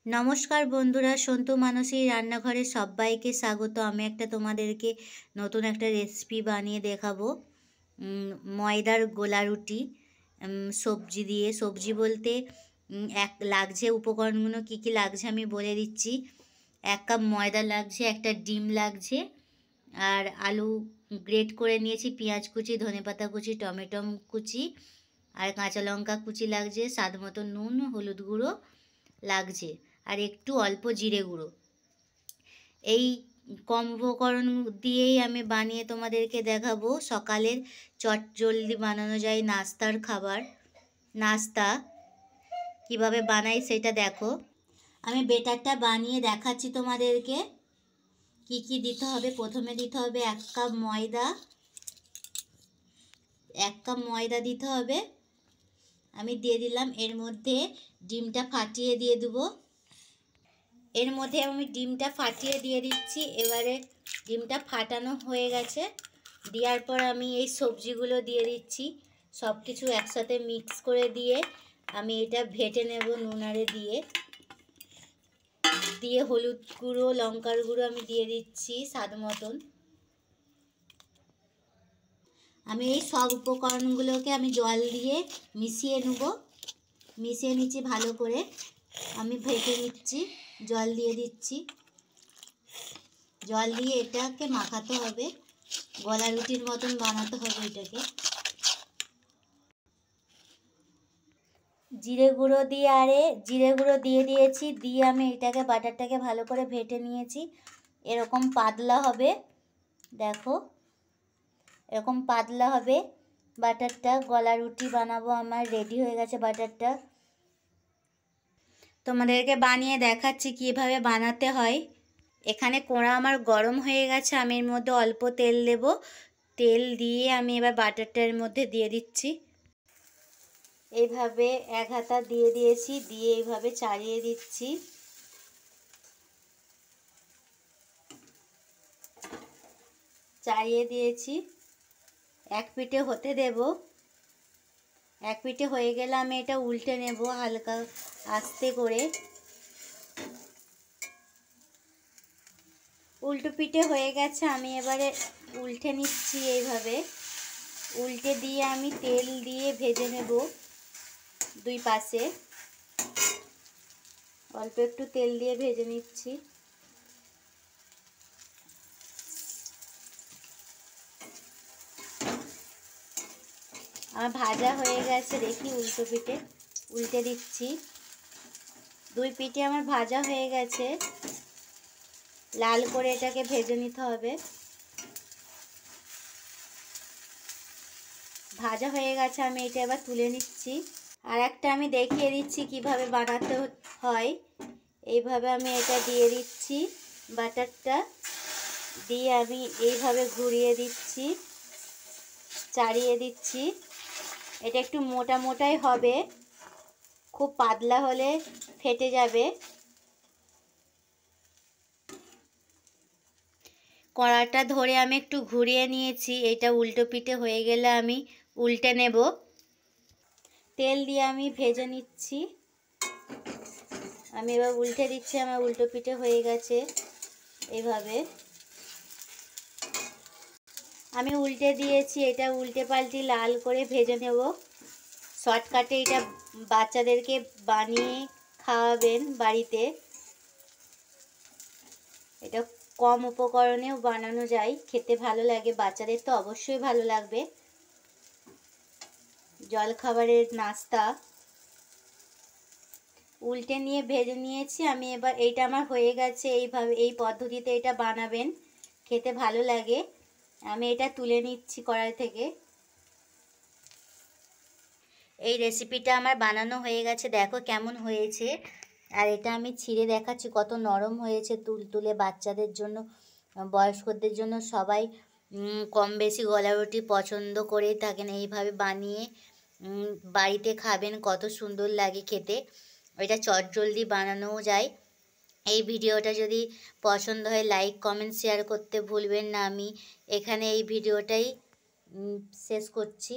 নমস্কার বন্ধুরা, সন্তু মানসীর রান্নাঘরে সবাইকে স্বাগত। আমি তোমাদেরকে নতুন একটা রেসিপি বানিয়ে দেখাবো। ময়দার গোলা রুটি সবজি দিয়ে। সবজি বলতে লাগছে উপকরণগুলো কি কি লাগছে আমি বলে দিচ্ছি। 1 কাপ ময়দা লাগছে, একটা ডিম লাগছে, আর আলু গ্রেট করে নিয়েছি, পেঁয়াজ কুচি, ধনেপাতা কুচি, টমেটো কুচি আর কাঁচা লঙ্কা কুচি লাগছে, স্বাদ মতো নুন, হলুদ গুঁড়ো লাগছে, আর একটু অল্প জিরে গুঁড়ো। এই কম উপকরণ দিয়েই আমি বানিয়ে তোমাদেরকে দেখাবো। সকালের চটজলদি বানানো যায় নাস্তা কিভাবে বানাই সেটা দেখো। আমি বেটারটা বানিয়ে দেখাচ্ছি তোমাদেরকে। কি কি দিতে হবে, প্রথমে দিতে হবে 1 কাপ ময়দা। 1 কাপ ময়দা দিতে হবে। আমি দিয়ে দিলাম। এর মধ্যে ডিমটা ফাটিয়ে দিয়ে দেবো। এর মধ্যে আমি ডিমটা ফাটিয়ে দিয়ে দিচ্ছি। এবারে ডিমটা ফাটানো হয়ে গেছে, দেওয়ার পর আমি এই সবজিগুলো দিয়ে দিচ্ছি। সব কিছু একসাথে মিক্স করে দিয়ে আমি এটা ভেটে নেব নুনারে দিয়ে হলুদ গুঁড়ো, লঙ্কার গুঁড়ো আমি দিয়ে দিচ্ছি স্বাদ মতন। আমি এই সব উপকরণগুলোকে আমি জল দিয়ে মিশিয়ে নিচ্ছি ভালো করে। আমি ভেটে নিচ্ছি, জল দিয়ে দিচ্ছি। জল দিয়ে এটাকে মাখাতে হবে, গলা রুটির মতন বানাতে হবে এটাকে। জিরে গুঁড়ো দিয়ে দিয়েছি, দিয়ে আমি এটাকে বাটারটাকে ভালো করে ভেটে নিয়েছি। এরকম পাতলা হবে, দেখো এরকম পাতলা হবে বাটারটা। গলা রুটি বানাবো, আমার রেডি হয়ে গেছে বাটারটা। তোমাদেরকে বানিয়ে দেখাচ্ছি কিভাবে বানাতে হয়। এখানে কড়া আমার গরম হয়ে গেছে, আমি এর মধ্যে অল্প তেল দেব। তেল দিয়ে আমি এবার বাটারটার মধ্যে দিয়ে দিচ্ছি। এইভাবে এক হাতা দিয়ে দিয়েছি, দিয়ে এইভাবে চালিয়ে দিচ্ছি। চালিয়ে দিয়েছি, এক পিঠে হতে দেব। এক পিঠে হয়ে গেলে আমি এটা উল্টে নেব হালকা আস্তে করে। উল্টো পিঠে হয়ে গেছে, আমি এবারে উল্টে নিচ্ছি। এইভাবে উল্টে দিয়ে আমি তেল দিয়ে ভেজে নেব দুই পাশে। অল্প একটু তেল দিয়ে ভেজে নিচ্ছি। আমার ভাজা হয়ে গেছে, দেখি উল্টো পিঠে উল্টে দিচ্ছি। দুই পিঠে আমার ভাজা হয়ে গেছে, লাল করে এটাকে ভেজে নিতে হবে। ভাজা হয়ে গেছে, আমি এটা এবার তুলে নিচ্ছি। আর একটা আমি দেখিয়ে দিচ্ছি কিভাবে বানাতে হয়। এইভাবে আমি এটা দিয়ে দিচ্ছি, বাটারটা দিয়ে আমি এইভাবে ঘুরিয়ে দিচ্ছি, চাড়িয়ে দিচ্ছি। এটা একটু মোটা মোটাই হবে, খুব পাতলা হলে ফেটে যাবে। কড়াটা ধরে আমি একটু ঘুরিয়ে নিয়েছি। এটা উল্টো পিঠে হয়ে গেলে আমি উল্টে নেব। তেল দিয়ে আমি ভেজে নিচ্ছি। আমি এবার উল্টে দিচ্ছি, আমার উল্টো পিঠে হয়ে গেছে। এইভাবে আমি উল্টে দিয়েছি, এটা উল্টে পাল্টে লাল করে ভেজে নেব। শর্টকাটে এটা বাচ্চাদেরকে বানিয়ে খাওয়াবেন বাড়িতে। এটা কম উপকরণেও বানানো যায়, খেতে ভালো লাগে, বাচ্চাদের তো অবশ্যই ভালো লাগবে। জলখাবারের নাস্তা। উল্টে নিয়ে ভেজে নিয়েছি আমি। এবার এইটা আমার হয়ে গেছে। এইভাবে এই পদ্ধতিতে এটা বানাবেন, খেতে ভালো লাগে। আমি এটা তুলে নিচ্ছি কড়াই থেকে। এই রেসিপিটা আমার বানানো হয়ে গেছে, দেখো কেমন হয়েছে। আর এটা আমি ছিঁড়ে দেখাচ্ছি কত নরম হয়েছে, তুলতুলে। বাচ্চাদের জন্য, বয়স্কদের জন্য সবাই কম বেশি গলা রুটি পছন্দ করেই থাকেন। এইভাবে বানিয়ে বাড়িতে খাবেন, কত সুন্দর লাগে খেতে। এটা চটজলদি বানানোও যায়। এই ভিডিওটা যদি পছন্দ হয় লাইক কমেন্ট শেয়ার করতে ভুলবেন না। আমি এখানে এই ভিডিওটাই শেষ করছি।